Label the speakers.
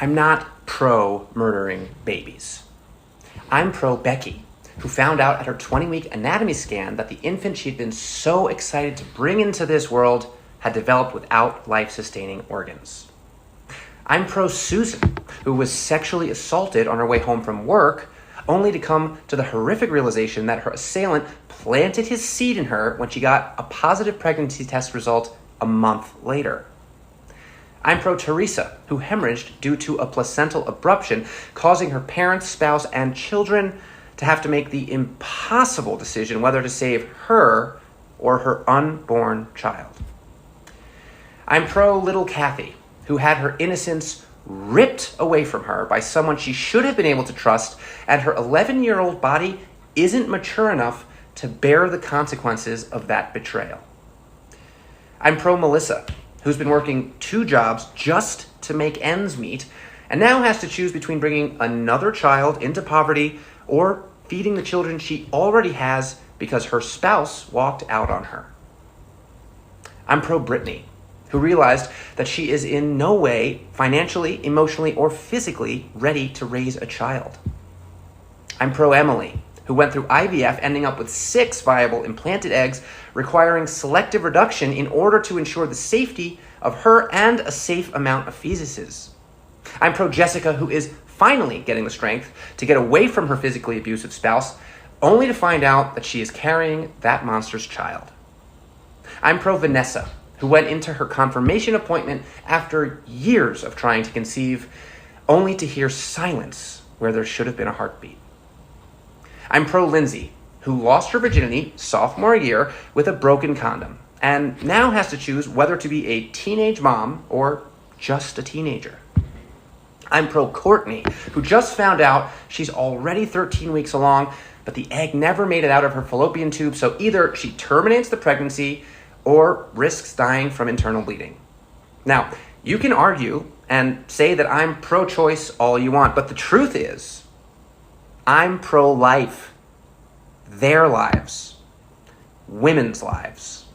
Speaker 1: I'm not pro-murdering babies. I'm pro-Becky, who found out at her 20-week anatomy scan that the infant she'd been so excited to bring into this world had developed without life-sustaining organs. I'm pro-Susan, who was sexually assaulted on her way home from work, only to come to the horrific realization that her assailant planted his seed in her when she got a positive pregnancy test result a month later. I'm pro-Teresa, who hemorrhaged due to a placental abruption, causing her parents, spouse, and children to have to make the impossible decision whether to save her or her unborn child. I'm pro-little Kathy, who had her innocence ripped away from her by someone she should have been able to trust, and her 11-year-old body isn't mature enough to bear the consequences of that betrayal. I'm pro-Melissa, who's been working 2 jobs just to make ends meet, and now has to choose between bringing another child into poverty or feeding the children she already has because her spouse walked out on her. I'm pro-Brittany, who realized that she is in no way financially, emotionally, or physically ready to raise a child. I'm pro-Emily, who went through IVF, ending up with 6 viable implanted eggs, requiring selective reduction in order to ensure the safety of her and a safe amount of fetuses. I'm pro-Jessica, who is finally getting the strength to get away from her physically abusive spouse, only to find out that she is carrying that monster's child. I'm pro-Vanessa, who went into her confirmation appointment after years of trying to conceive, only to hear silence where there should have been a heartbeat. I'm pro-Lindsay, who lost her virginity sophomore year with a broken condom, and now has to choose whether to be a teenage mom or just a teenager. I'm pro-Courtney, who just found out she's already 13 weeks along, but the egg never made it out of her fallopian tube, so either she terminates the pregnancy or risks dying from internal bleeding. Now, you can argue and say that I'm pro-choice all you want, but the truth is, I'm pro-life. Their lives. Women's lives.